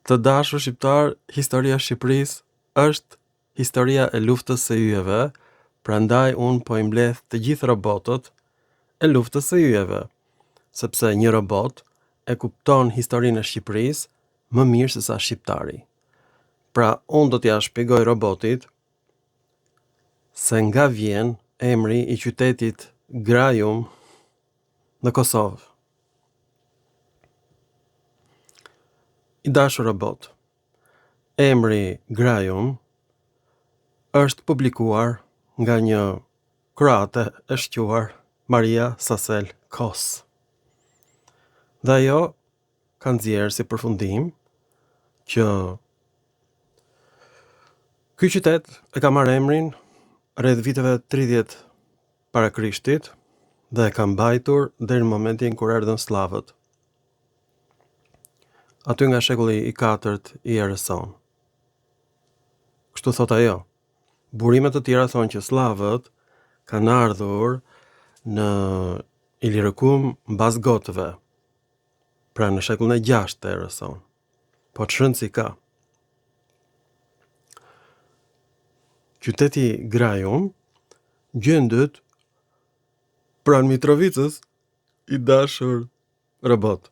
Të dashur shqiptar, historia e Shqipërisë është historia e luftës së yjeve, prandaj unë po i mbledh të gjithë robotët e luftës së yjeve, sepse një robot e kupton historinë e Shqipërisë më mirë se sa shqiptari. Pra, unë do t'ja shpjegoj robotit se nga vjen emri i qytetit Grajum në Kosovë. I dashur robot, emri Grajum është publikuar nga një kroate e shquar Maria Sasel Kos. Dhe ajo ka nxjerrë si përfundim që ky qytet e ka marrë emrin rreth viteve 30 para Krishtit dhe e ka mbajtur deri në momentin kur erdhën slavët. Aty nga shekulli i 4 i erës sonë. Kështu thot ajo. Burimet të tjera thonë që slavët kanë ardhur në Ilirikum mbas gotëve, pra në shekullin e 6 të erës sonë. Po çrënd si ka. Qyteti Grajum gjendet pranë Mitrovicës, i dashur robot.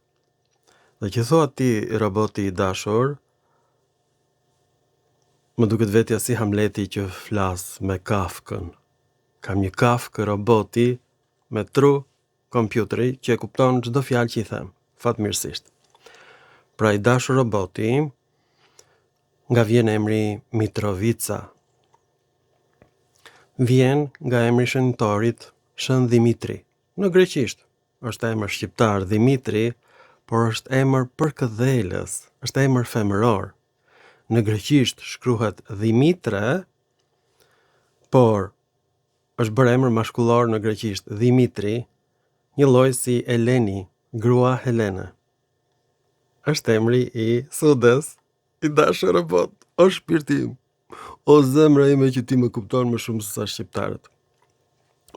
Dhe që thua ti roboti i dashur, më duket vetja si Hamleti që flas me Kafkën. Kam një Kafkë roboti me tru kompjuteri që e kupton çdo fjalë që i them, fatmirësisht. Pra i dashur roboti nga vjen emri Mitrovica. Vjen nga emri shëntorit Shën Dimitri. Në greqisht është emër shqiptar Dimitri, por është emër përkëdhelës, është emër femëror. Në greqisht shkruhet Dimitre, por është bërë emër mashkullor në greqisht Dimitri, një lloj si Eleni, grua Helene. Është emri i Sudes, i dashur robot, o shpirtim, o zemra ime që ti më kupton më shumë se sa shqiptarët.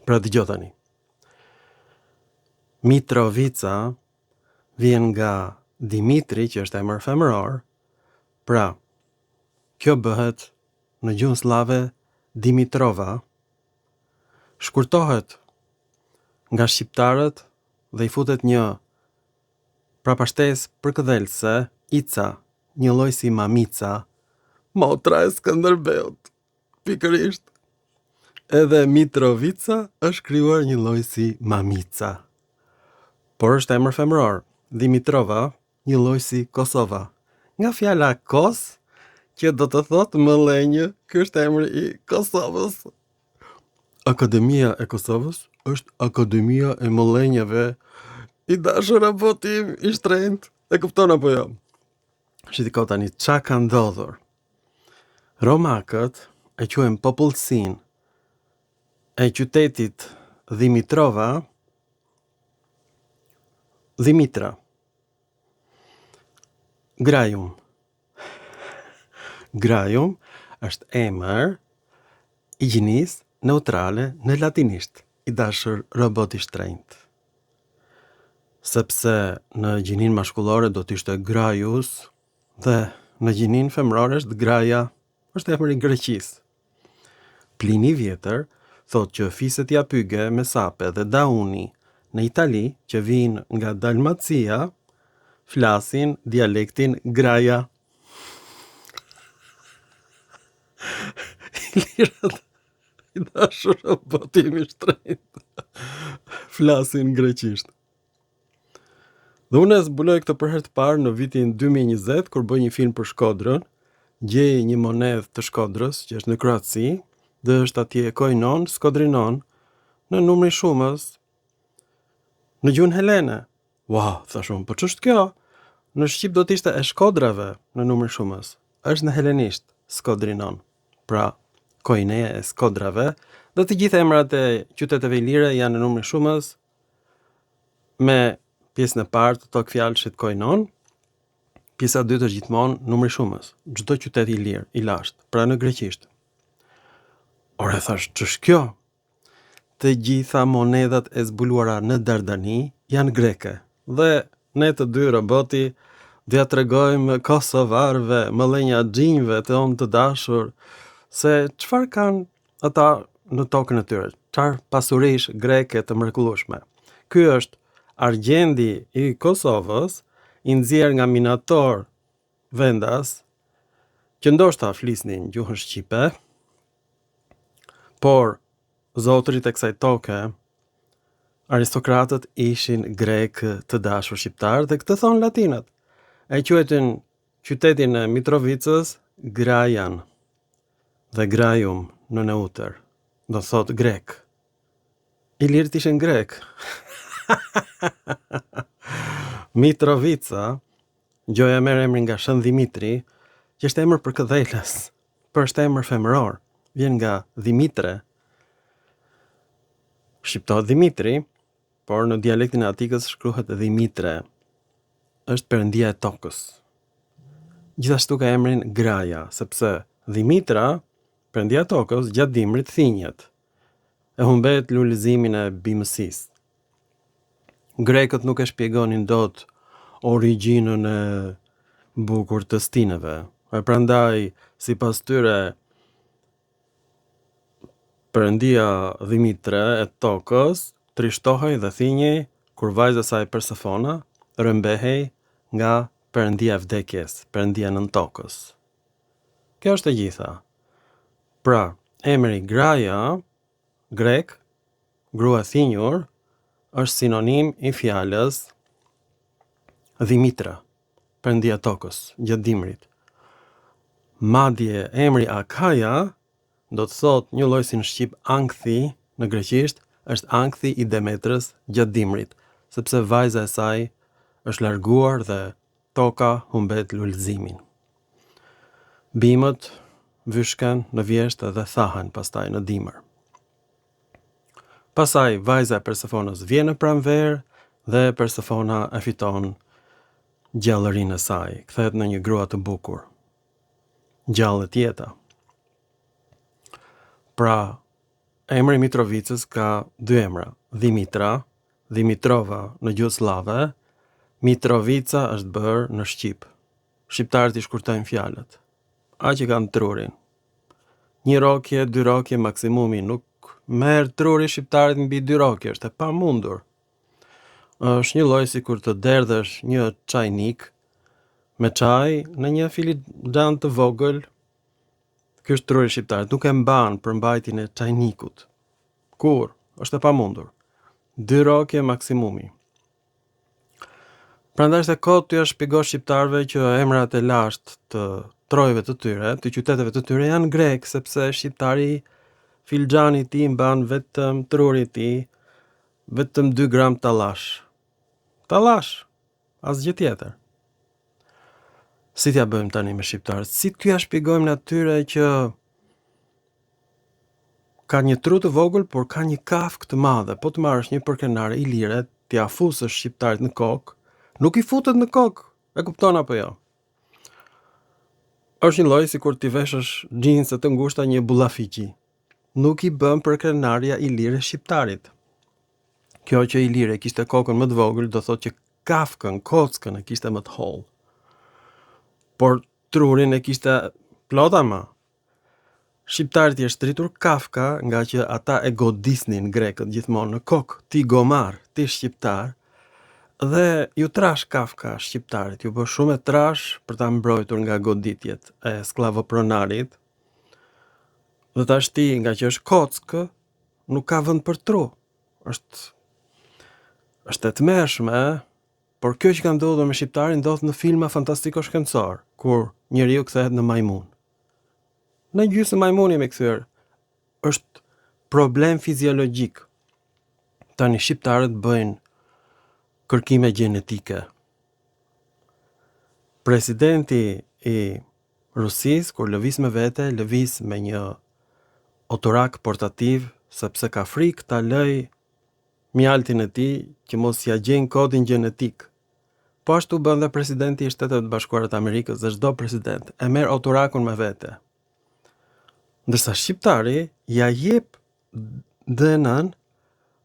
Pra dëgjoj tani. Mitrovica vjen nga Dimitri, që është emër femëror, pra kjo bëhet në gjuhën slave Dimitrova, shkurtohet nga shqiptarët dhe i futet një prapashtesë përkëdhelëse, Ica, një lloj si Mamica, motra e Skënderbeut, pikërisht. Edhe Mitrovica është krijuar një lloj si Mamica. Por është emër femëror. Dimitrova, një lloj si Kosova. Nga fjala Kos, që do të thotë mëllenjë, ky është emri i Kosovës. Akademia e Kosovës është Akademia e mëllenjeve. I dashur robotim i shtrenjtë. E kupton apo jo? Shiko tani çka ka ndodhur. Romakët e quajnë popullsinë e qytetit Dimitrova Dimitra. Grajum. Grajum është emër i gjinisë neutrale në latinisht, i dashur robot i shtrenjtë. Sepse në gjinin mashkullore do të ishte Grajus dhe në gjinin femërore është Graja, është emri i Greqisë. Plini Vjetër thotë që fiset japyge me sape dhe dauni në Itali që vinë nga Dalmacia flasin dialektin Graja. Lirat i dashur robotim i shtrenjtë flasin greqisht. Dhe unë e zbuloj këtë për herë të parë në vitin 2020 kur bëj një film për Shkodrën, gjej një monedhë të Shkodrës që është në Kroaci dhe është atje koinon, Skodrinon në numrin shumës në gjuhën helene. Wow, thashun, po ç'është kjo? Në shqip do të ishte e Shkodrave në numrin shumës. Është në helenisht Skodrinon. Pra, koineja e Skodrave dhe të gjithë emrat e qyteteve ilire janë në numrin shumës me pjesën e parë të tokë fjalshit koinon, pjesa e dytë është gjithmonë numri shumës. Çdo qytet i lirë, i lashtë, pra në greqisht. Ore thash, ç'është kjo? Të gjitha monedhat e zbuluara në Dardani janë greke. Dhe ne të dy roboti Dhja të regojmë kosovarve, mëllenja xhinjve të onë të dashur, se çfarë kanë ata në tokën e tyre, çfarë pasurish greke të mrekullueshme. Ky është argjendi i Kosovës, i nxjerr nga minator vendas, që ndoshta flisnin gjuhën shqipe, por zotërit e kësaj toke, aristokratët ishin grekë të dashur shqiptar dhe këtë thon latinat. E quajtin qytetin e Mitrovicës Grajan dhe Grajum në neutër, do thot grek. Ilirët ishin grek. Mitrovica, gjoja merr emrin nga Shën Dimitri, që është emër për këdhelës, për është emër femëror, vjen nga Dimitre. Shqiptohet Dimitri, por në dialektin e Atikës shkruhet Dimitre. Është perëndia e tokës. Gjithashtu ka emrin Graja, sepse Dimitra, perëndia e tokës, gjatë dimrit thinjet. E humbet lulëzimin e bimësisë. Grekët nuk e shpjegonin dot origjinën e bukur të stinëve. E prandaj, sipas tyre, perëndia Dimitre e tokës trishtohej dhe thinjej kur vajza e saj Persefona rëmbehej nga perëndia e vdekjes, perëndia nën tokës. Kjo është e gjitha. Pra, emri Graja, grek, grua thinjur, është sinonim i fjalës Dimitra, perëndia e tokës, gjatë dimrit. Madje emri Akaja do të thot një lloj si në shqip ankthi, në greqisht është ankthi i Demetrës gjatë dimrit, sepse vajza e saj është larguar dhe toka humbet lulëzimin. Bimët vyshken në vjesht dhe thahen pastaj në dimër. Pasaj vajza e Persefonës vjen në pranverë dhe Persefona e fiton gjallërinë e saj, kthehet në një grua të bukur. Gjallët jeta. Pra, emri Mitrovicës ka dy emra, Dimitra, Dimitrova në gjuhë slave, Mitrovica është bërë në shqip. Shqiptarët i shkurtojnë fjalët. Aq që kanë trurin. Një rokje, dy rokje maksimumi, nuk merr truri shqiptarit mbi dy rokje, është e pamundur. Është një lloj sikur të derdhësh një çajnik me çaj në një filixhan të vogël. Ky është truri shqiptarit, nuk e mban përmbajtjen e çajnikut. Kur? Është e pamundur. Dy rokje maksimumi. Prandaj është e kohë t'ja shpjegosh shqiptarëve që emrat e lashtë të trojve të tyre, të qyteteve të tyre janë grek, sepse shqiptari filxhani i tij mban vetëm truri i tij, vetëm 2 gram tallash. Tallash, asgjë tjetër. Si t'ja bëjmë tani me shqiptarët? Si t'ja shpjegojmë atyre që ka një tru të vogël, por ka një kafkë të madhe. Po të marrësh një përkrenare ilire, t'ja fusësh shqiptarit në kokë, nuk i futet në kokë, e kupton apo jo? Është një lloj sikur t'i veshësh xhinse të ngushta një bullafiqi. Nuk i bën përkrenaria ilire shqiptarit. Kjo që ilire kishte kokën më të vogël, do thotë që kafkën, kockën e kishte më të hollë. Por trurin e kishte plot ama. Shqiptarit i është rritur kafka nga që ata e godisnin grekët gjithmonë në kokë. Ti gomar, ti shqiptar, dhe ju trash kafka shqiptarit, ju bë shumë e trash për ta mbrojtur nga goditjet e skllavopronarit. Dhe tash ti, nga që është kockë, nuk ka vend për tru. Është e tmerrshme, por kjo që ka ndodhur me shqiptarin ndodh në filma fantastiko-shkencor, kur njeriu kthehet në majmun. Në gjysmë majmuni me kthyer. Është problem fiziologjik. Tani shqiptarët bëjnë kërkime gjenetike. Presidenti i Rusisë, kur lëviz me vete, lëviz me një otorak portativ, sepse ka frikë ta lëj mjaltin e tij që mos ja gjejnë kodin gjenetik. Po ashtu bën dhe presidenti i Shteteve të Bashkuara të Amerikës, dhe çdo president e merr otorakun me vete. Ndërsa shqiptari ja jep DNA-n,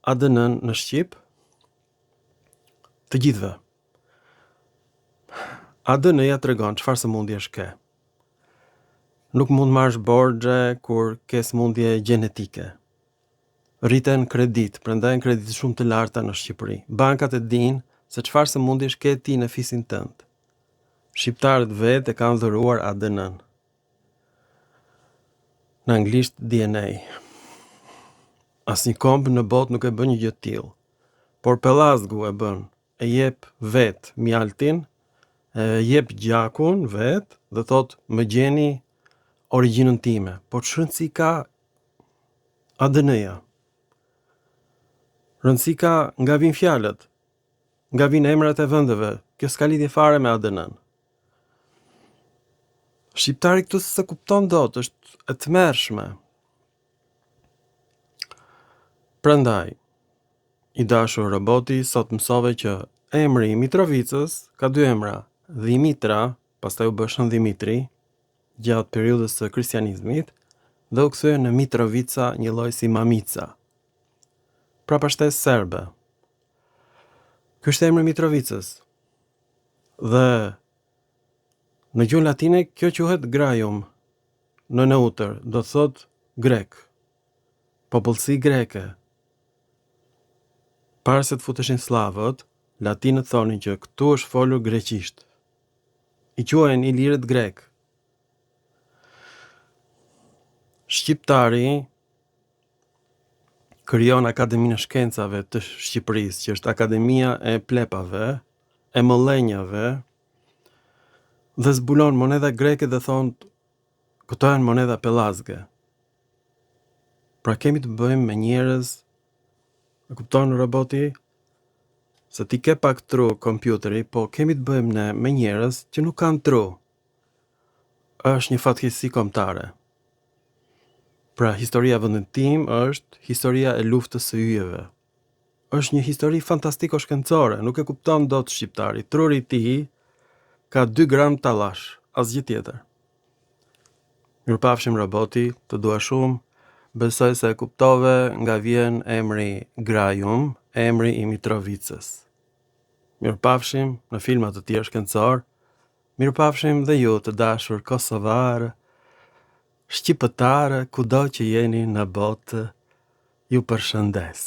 ADN-n në shqip të gjithëve. ADN-ja tregon çfarë sëmundjesh ke. Nuk mund marrësh borxhe kur ke sëmundje gjenetike. Rriten kredit, prandaj kredit shumë të larta në Shqipëri. Bankat e dinë se çfarë sëmundjesh ke ti në fisin tënd. Shqiptarët vetë e kanë dhuruar ADN-n. Në anglisht DNA. Asnjë komb në botë nuk e bën një gjë të tillë. Por pellazgu e bën. E jep vet mjaltin, e jep gjakun vet dhe thot më gjeni origjinën time. Po ç'rëndësi ka ADN-ja? Rëndësi ka nga vin fjalët, nga vin emrat e vendeve. Kjo s'ka lidhje fare me ADN-n. Shqiptari këtu se kupton dot, është e tmerrshme. Prandaj, i dashur roboti, sot mësove që emri i Mitrovicës ka dy emra, Dimitra, pastaj u bë Shën Dimitri, gjatë periudhës së kristianizmit, dhe u kthye në Mitrovica, një lloj si Mamica. Pra pashtes serbe. Ky është emri i Mitrovicës. Dhe në gjuhën latine kjo quhet grajum. Në neutër do të thot grek. Popullsi greke. Para se të futeshin slavët, latinët thonin që këtu është folur greqisht. I quajnë ilirët grek. Shqiptari krijon Akademinë e Shkencave të Shqipërisë, që është akademia e plepave, e mëllenjave, dhe zbulon monedha greke dhe thonë këto janë monedha pellazge. Pra kemi të bëjmë me njerëz, e kupton roboti, se ti ke pak tru kompjuteri, po kemi të bëjmë ne me njerëz që nuk kanë tru. Është një fatkeqësi kombëtare. Pra historia vendit tim është historia e luftës së yjeve. Është një histori fantastiko-shkencore, nuk e kupton dot shqiptari. Truri i tij ka 2 gram tallash, asgjë tjetër. Mirupafshim roboti, të dua shumë. Besoj se e kuptove nga vjen emri Grajum, emri i Mitrovicës. Mirupafshim në filma të tjerë shkencor. Mirupafshim dhe ju të dashur kosovarë, shqiptarë, kudo që jeni në botë, ju përshëndes.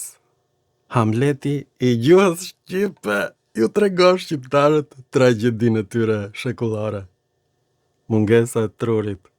Hamleti i gjuhës shqipe ju tregon shqiptarët tragjedinë e tyre shekullore. Mungesa e trurit.